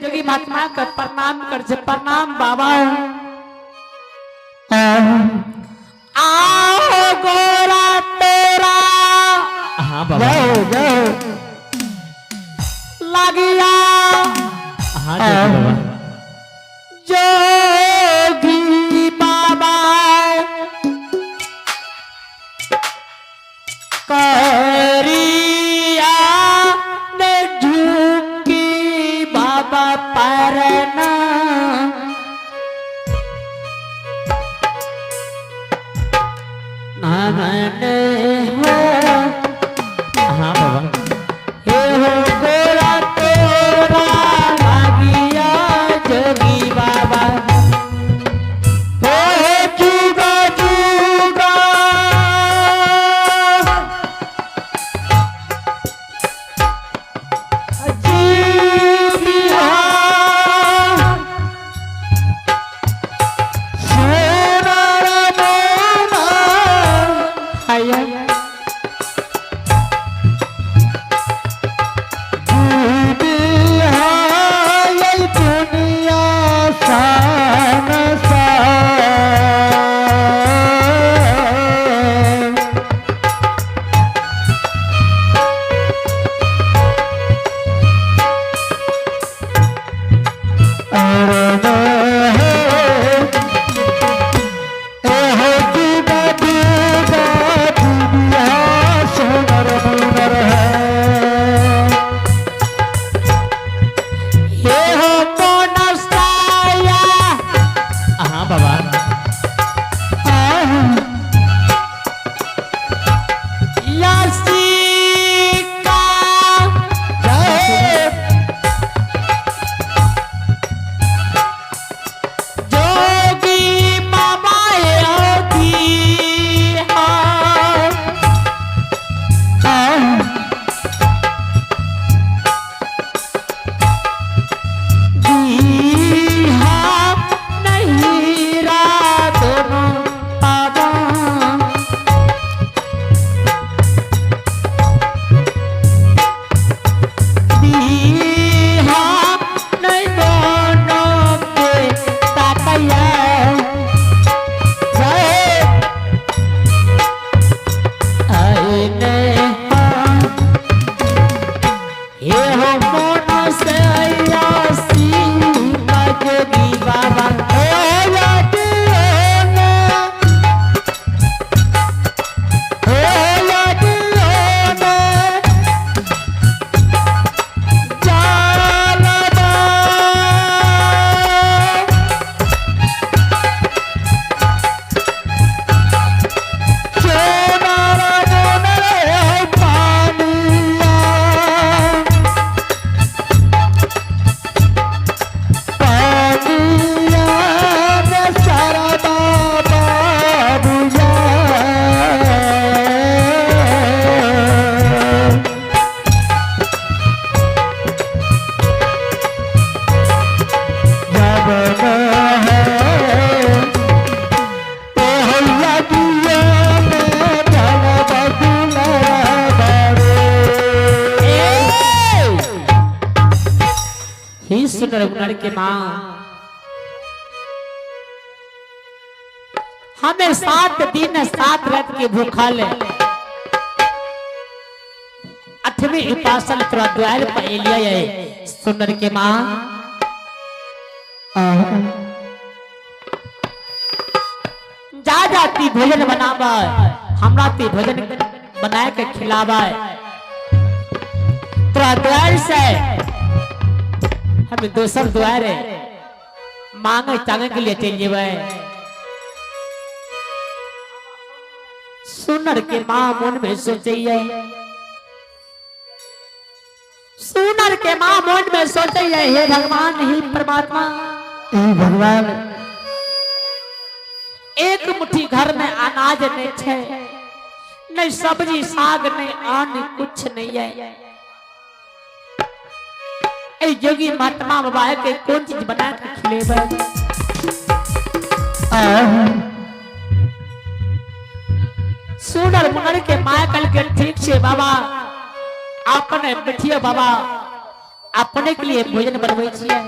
जोगी महात्मा का प्रणाम कर जे प्रणाम बाबा आओ गोरा तेरा हाँ बाबा जाओ लगिया हाँ बाबा जोगी बाबा करिया ने झुकी बाबा परना नागने हो हाँ बाबा हे हो गोरा तोरा लागिया जोगी बाबा हो जुगा जुगा जीविया सोना मोना आया दुनिया सान सा हाँ बाबा रघुनाथ के माँ हमें 7 दिन 7 रात के भूखल 8वीं उपासन तोरा द्वार पर एलिया है सुंदर के माँ जा जाती भोजन बनावा हमरा ती भोजन बनाए के खिलावा तोरा द्वार से हमें दोसर द्वारे मांगे चांगे के लिए चल जेबे सुनर के माँ मन में सोचैया सुनर के माँ मन में सोचैया हे भगवान हे परमात्मा हे भगवान एक मुट्ठी घर में अनाज नहीं है नहीं सब्जी साग नहीं अन्न कुछ नहीं है ए जोगी महात्मा बाबा के कौन चीज बना के खिलेबे सुनर मुनर के माया कल के ठीक से बाबा अपने बैठिए बाबा अपने के लिए भोजन बनबै छियै।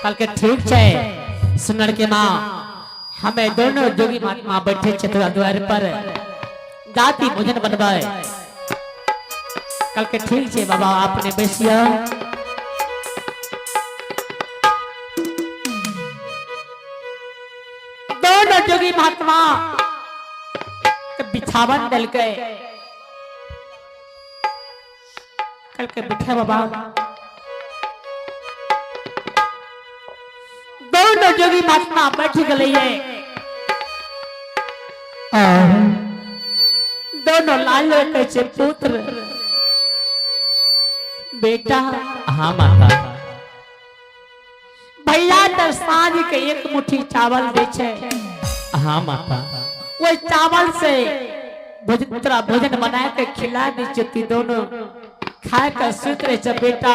कल के ठीक छै सुनर के माँ हमें दोनों जोगी महात्मा बैठे छे तोरा द्वार पर जाति भोजन बनबै। कल के ठीक छे बाबा आपने बैसिया। दोनों जोगी महात्मा बिछावन डल के कल के बैठे बाबा। दोनों जोगी महात्मा बैठ गए। दोनों लाल कैसे पुत्र बेटा। हाँ माता। भैया तो साँझ के एक मुट्ठी चावल दे छे। हाँ माता। वो चावल से भोजन बना के खिला दी। दोनों खाए कर सुत रहे छे बेटा।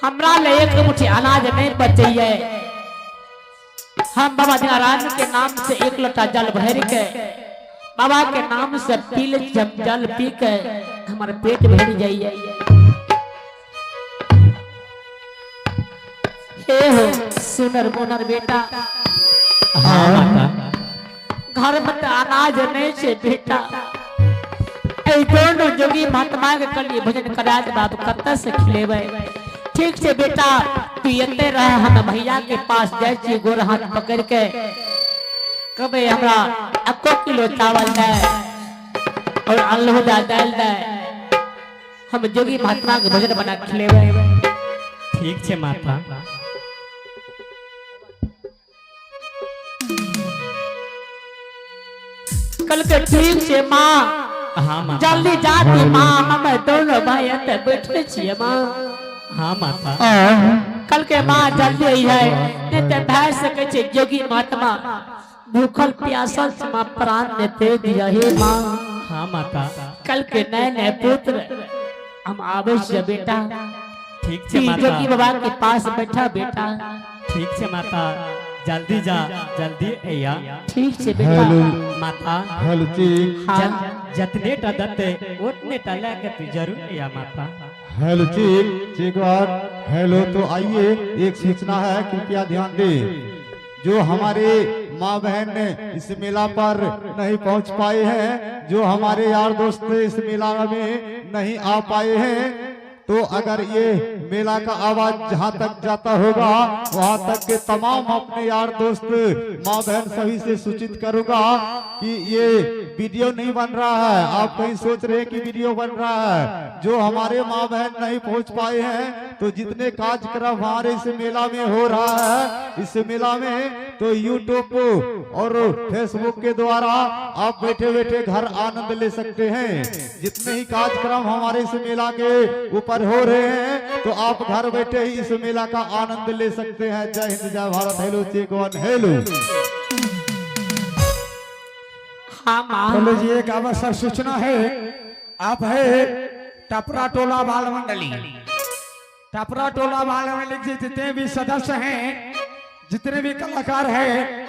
हमरा ले एक मुट्ठी अनाज नहीं बचैये। हम बाबा दीनारायण के नाम से एक लोटा जल भर के बाबा के नाम से पील जल पी के हमारे पेट भर जाइए। हे हो सुनर मोनर बेटा। हाँ माता। घर में तो अनाज नहीं छे बेटा। ऐ दोनों जोगी महात्मा के कलिए भोजन करा दे बाबू कत्ता से खिलेबे। ठीक से बेटा तू यते रह हम भैया के पास जाय छी गोर हाथ पकड़ के कबे हमरा 1 किलो चावल दे और आलू दाल दे। हम जोगी महात्मा के भोजन बना के खिलेबे। ठीक छे माता। कल के ठीक छे माँ। हाँ माता। जल्दी जाती माँ हम दोनों भाई एते बैठे छिए माँ। हाँ माता। कल के माँ जल्दी आई है नहीं तो भय सके छे जोगी महात्मा भूखल प्यासल से माँ प्राण ने दे दिया है माँ। हाँ माता। कल के नए नए पुत्र हम आवश्य बेटा। ठीक छे माता। जोगी बाबा के पास बैठा बेटा। ठीक छे माता। जल्दी जा जल्दी आया। ठीक से बेटा। माता। हेलो चीक। हाँ। जतने टा दते उतने टा लेके तू जरूर आया माता। हेलो चीक और हेलो। तो आइए एक सूचना है कृपया ध्यान दें। जो हमारे माँ बहन इस मेला पर नहीं पहुंच पाए हैं, जो हमारे यार दोस्त इस मेला में नहीं आ पाए हैं, तो अगर ये मेला का आवाज जहाँ तक जाता होगा वहाँ तक के तमाम अपने यार दोस्त माँ बहन सभी से सूचित करूंगा कि ये वीडियो नहीं बन रहा है। आप कहीं सोच रहे हैं कि वीडियो बन रहा है। जो हमारे माँ बहन नहीं पहुँच पाए हैं तो जितने कार्यक्रम हमारे इस मेला में हो रहा है, इस मेला में तो यूट्यूब और फेसबुक के द्वारा आप बैठे बैठे घर आनंद ले सकते हैं। जितने ही कार्यक्रम हमारे इस मेला के ऊपर हो रहे हैं तो आप घर बैठे ही इस मेला का आनंद ले सकते हैं। जय हिंद जय Bharat. Hello check one hello. हाँ माँ। बोलो जी एक आवश्यक सूचना है। आप है टपरा टोला बाल मंडली। टपरा टोला बाल मंडली के जितने भी सदस्य हैं, जितने भी कलाकार हैं,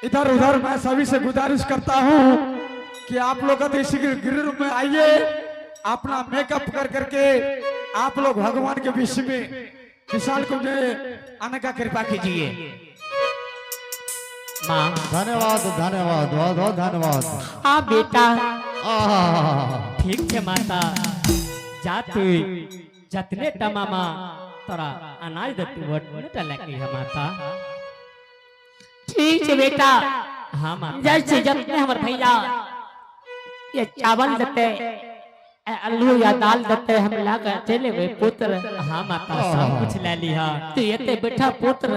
इधर उधर मैं सभी से गुजारिश करता हूं कि आप लोग इस गृह में आइए, अपना मेकअप कर करके आप लोग भगवान के विषय में विशाल को आने का कृपा कीजिए। माँ। धन्यवाद धन्यवाद बहुत बहुत धन्यवाद। हाँ बेटा। ठीक छे माता। जा तू जतने टा मामा तोरा अनाज देतू उतने टा लेके है माता। ठीक है बेटा। हाँ माता। जैसे जतने हमारे भैया ये चावल देते आलू या दाल देते हम ला कर चले गए पुत्र। हाँ माता सब कुछ ले लिया। तू ये बेटा पुत्र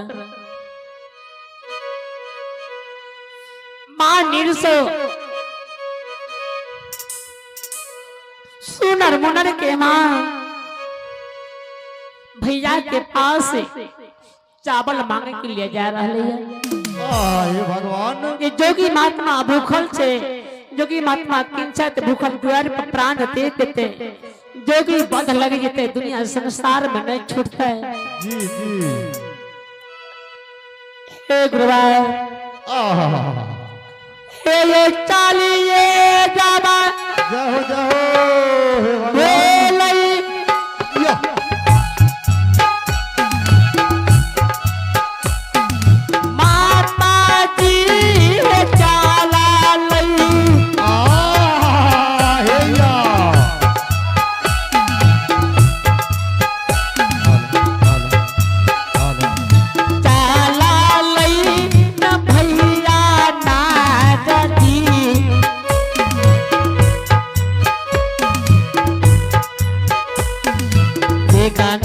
माँ निर्सो सुनर मुनर के माँ भैया के पास चावल मांगे के लिए जा रही है। ये भगवान। ये जोगी महात्मा भूखल से जोगी महात्मा किंचत भूखल द्वार पर प्राण दे देते। जोगी बंध लग जेते दुनिया संसार में नहीं छूटता है। जी जी। हे गुरुवार हे ये चालिए जावा जय हो हे भगवान। हे लई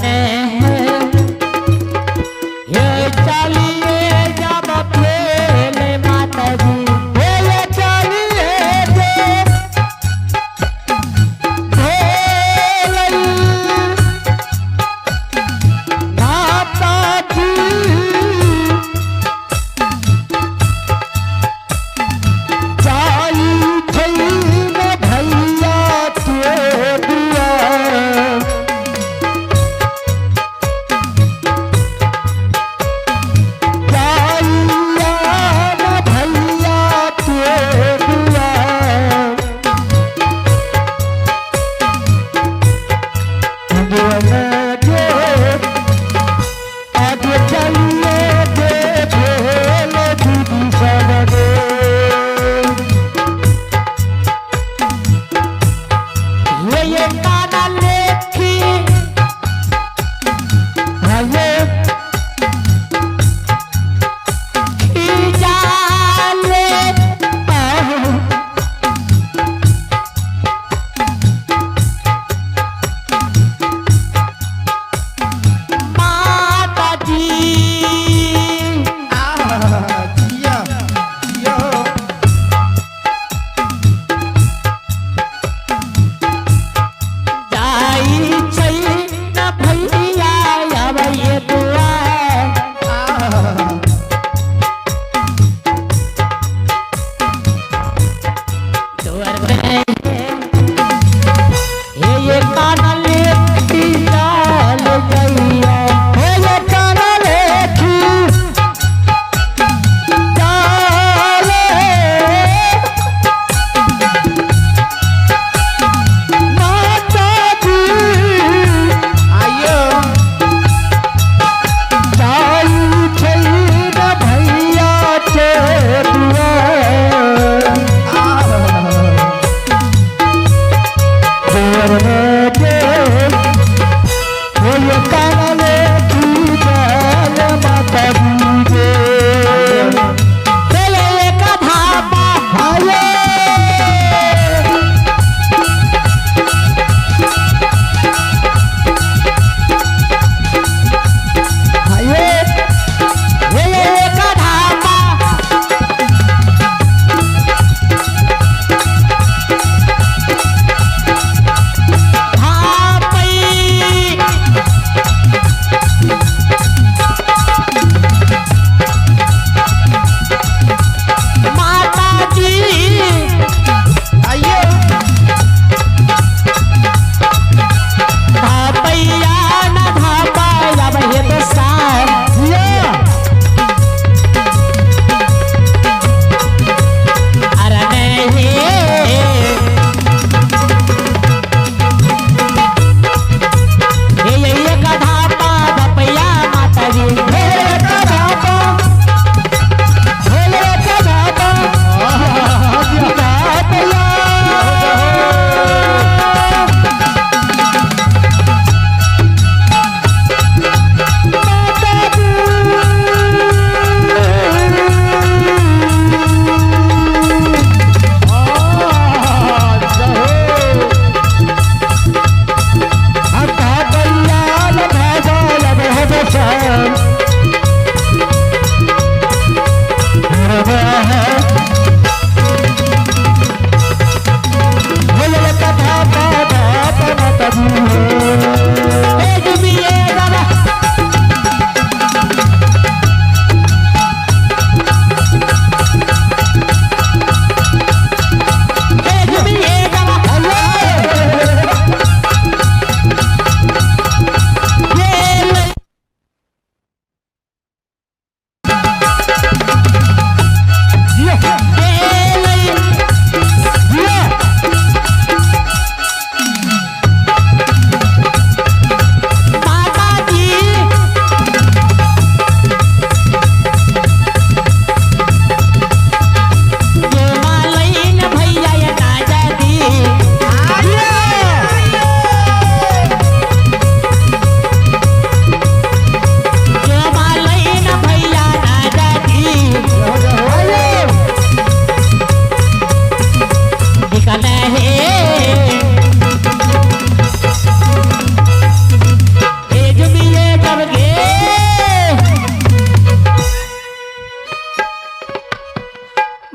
जाने हैं ये चलिए जब खेले माता जी ये चलिए माता जी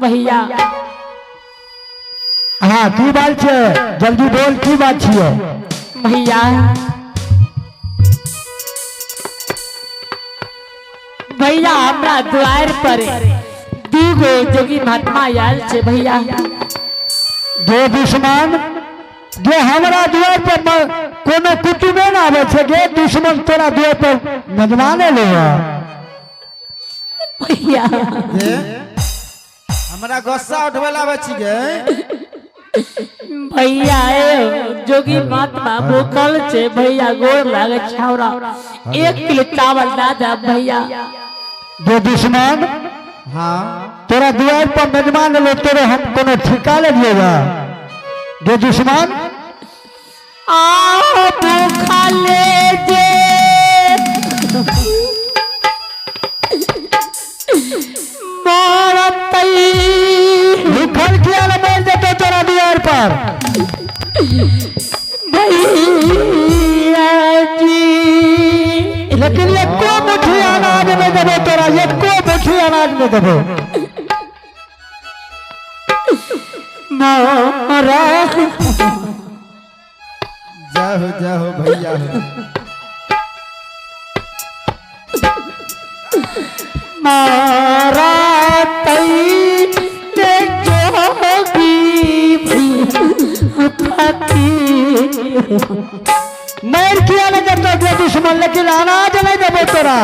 भैया हाँ की बात छे जल्दी बोल की बात छिए भैया भैया हमरा द्वार पर दूगो जोगी महात्मा आयल छे भैया दो दुश्मन जो हमरा द्वार पर कोनो कुटुबे ना आवे छे गे दुश्मन तोरा द्वार पर मेजबाने ले भैया हमरा गुस्सा उठवेला बची गे भैया जोगी महात्मा भूखल छे भैया गोर लागे छौरा 1 किलो चावल ला दे भैया जो दुश्मन हाँ तोरा द्वार पर मेजबान ले तोरे हम कोनो ठिका ले दिएगा जो दुश्मन आ भूखले जे मरतई भूखल किया ले मार देते तोरा द्वार पर भैया जी लेकिन एको मुट्ठी अनाज में देबो तोरा एको मुट्ठी अनाज में देबो मोरा जाओ भैया मारा तई ते जोगी फती मार किया ले देते जो दुश्मन लेकिन अनाज नहीं देबो तोरा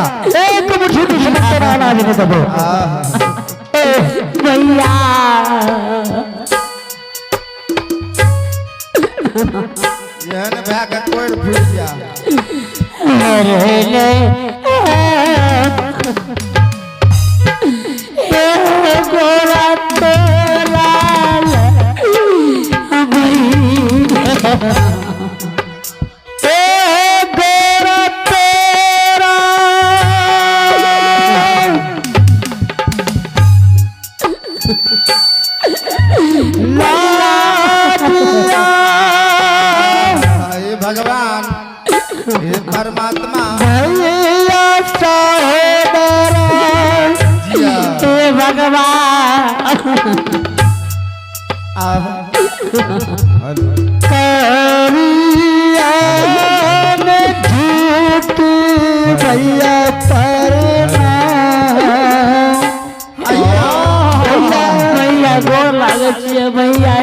एक मुट्ठी दुश्मन तोरा अनाज नहीं देबो भैया यहन भै के कोड़ फूट जा अरे ले गोरा तोरा गोरा तेरा लाडिया हे भगवान हे परमात्मा भैया साहेबरा जिया हे भगवान करिया में झूठी भैया परना भैया गोर लागे छियै भैया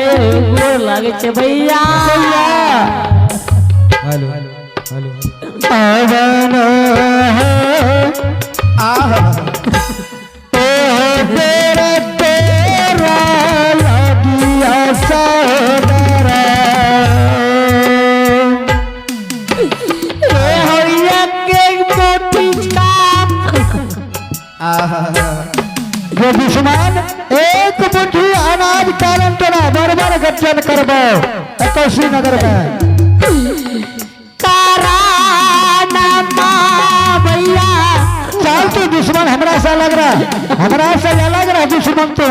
गोर लागे छै भैया हेलो पवन तेरा तेरा लगिया सहोदरा भैया के मोटी का जो दुश्मन एक मुट्ठी अनाज कारण तोरा बरबर गठन करबो एकसी नगर में भैया चल तू दुश्मन हमरा से लग रहा हमरा से अलग रहा दुश्मन तो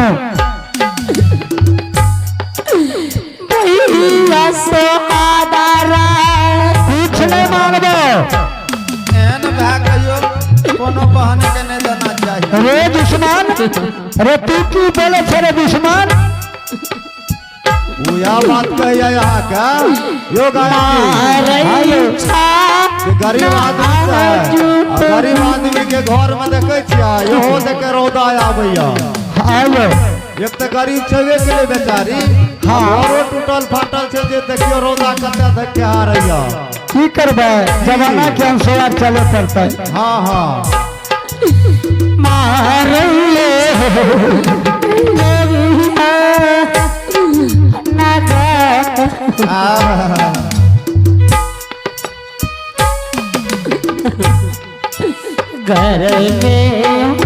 भैया सोहादारा कुछ नहीं मांगबो एहन भै कहियो कोनो बहाने के नहीं देना चाहिए रे दुश्मन रे तू की बोले छे रे दुश्मन वो या बात कहिया यहाँ का यो गरीब आदमी से गरीब आदमी के घर में देखे छिया यो देखे रौदा आबैया आयो एक तो गरीब छेबे के लिए बेचारी हाँ। घरो टूटल फाटल छे जे देखियो रौदा कते देख के आ रहिया की करबे जमाना के अनुसार चले पड़ते हाँ हाँ मारले घर में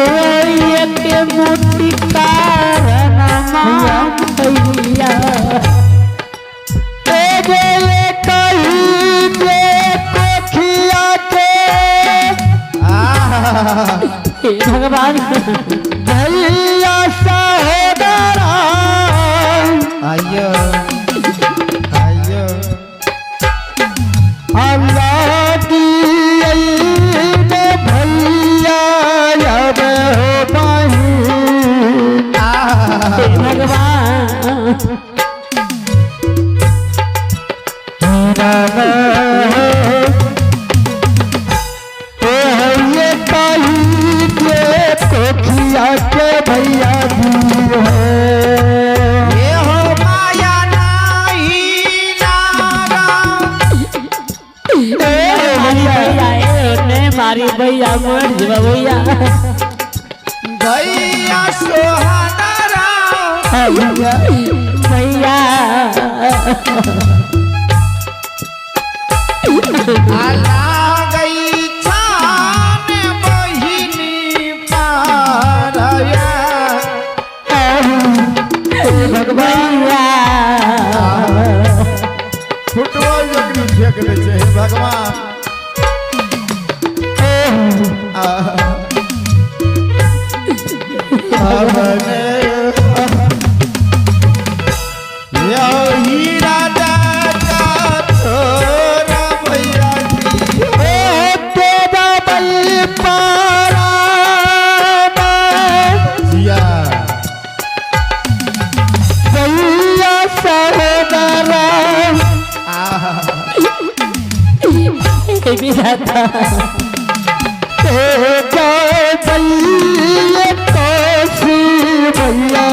एक मोटी कारण भैया कहीं कोठिया के हे भगवान भैया सहोदरा आइयो आइयो अल्लाह दी भैया अब हो मारी भैया मर जब भैया भैया सोहाना भैया आला गई छान बहिनी पारया भैया फुटबॉल जगनी फेंक दे छै हे भगवान हीरा दादा तोरा भैया तेरा बल पारा जिया भैया सहोदरा विधाता तेरा बल तोसी भैया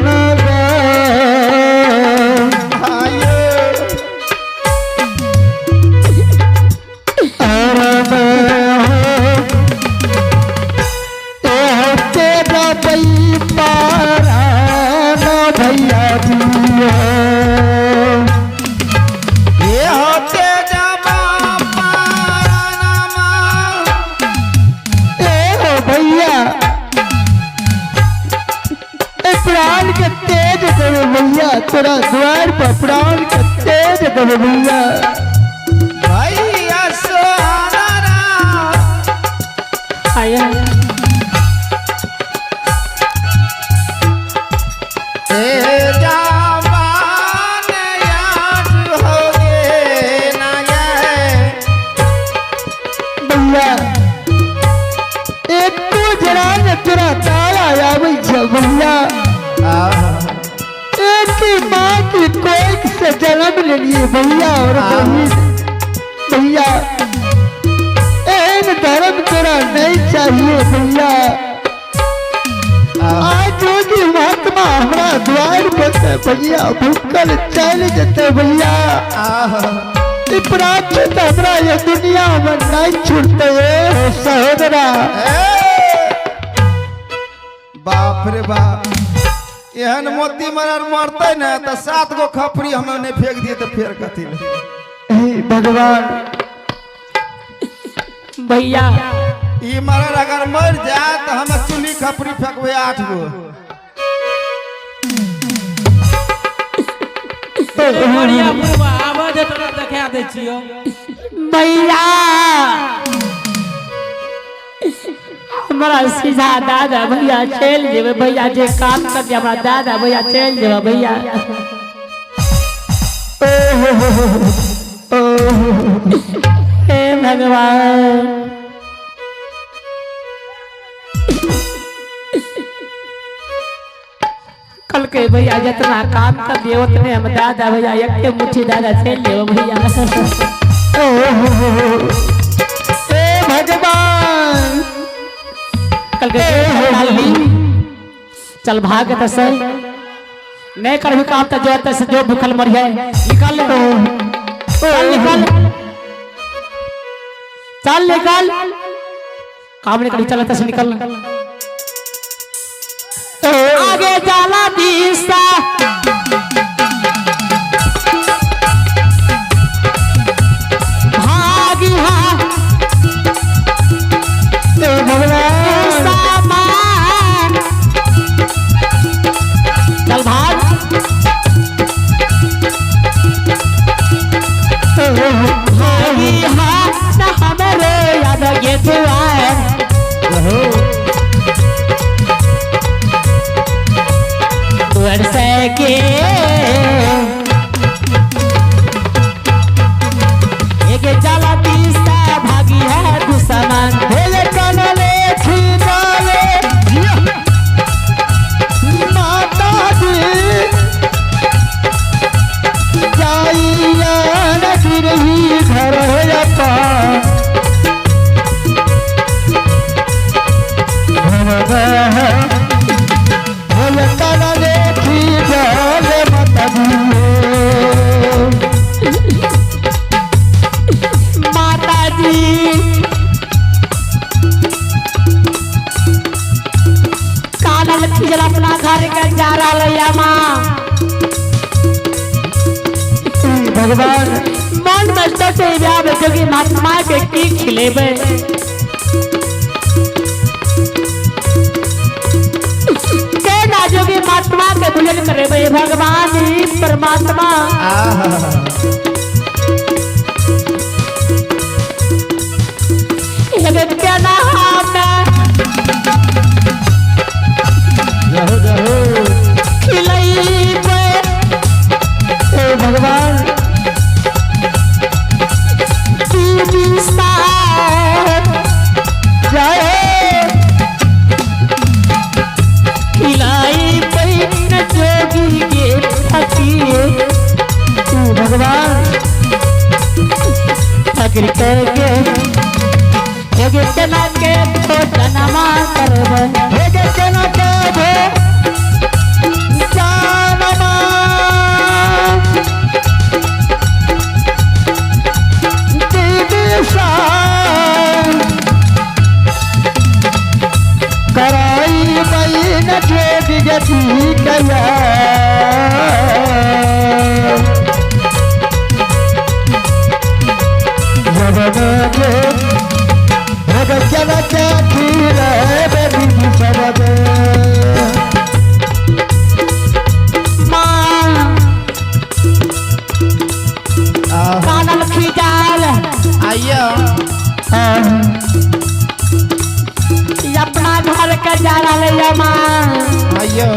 नगा प्राण के तेज करो भैया तेरा द्वार पर प्राण के तेज करो भैया भैया सोहाना आया जावान याद हो गे ना भैया एक तो जरा ने तेरा तारा आवे छ भैया एक की माँ की कोख से जन्म ले लिए भैया और भैया एक धर्म तेरा नहीं चाहिए भैया आज योगी महात्मा हमारा द्वार पर भैया भूखल चल जते भैया प्राचित हमरा ये दुनिया में नहीं छूटते सहोदरा बाप रे बाप एहन मोती मरर मरते न तो 7 गो खपरी हमने फेंक दिए तो फिर कथी हे भगवान भैया ई मरर अगर मर जाए तो हम चुली खपरी फेंकबे 8 गो बढ़िया बुआ आवाज तोरा देखा दे छियो भैया हमारा सीधा दादा भैया चल जेबे भैया जे काम कर दे हमारा दादा भैया चल जेबे भैया हे भगवान कल के भैया जितना काम कर दिए उतने हम दादा भैया एक मुट्ठी दादा चल जेबे भैया हे भगवान कल के चल भाग तो सही नहीं कर भी काम तो जो से जो भूखल मर है निकल चल निकल चल निकल काम निकल चल तो निकल आगे जाला दिशा भागी हाँ चल भाग भागी हाथ हमारे याद ये दुआर से घर के जा रहा माँ भगवान मन में सोचे व्याप जोगी महात्मा के की खिलेबे के ना जोगी महात्मा के भजन करेबे भगवान ही परमात्मा जगत के नाम जहो जहो खिलेबे भगवान खिलाई पैन जोगी के फकीर तू भगवान फकीर करके जोगी तना के तो जनमा करबे हेगे केना कहबो जानमा दिशा कराई बइन जोगी गति कया जगदे जगत के खीरे बेबी सबदे मां कानल खिजाल आइयो अपना घर के जा रहा माँ आइयो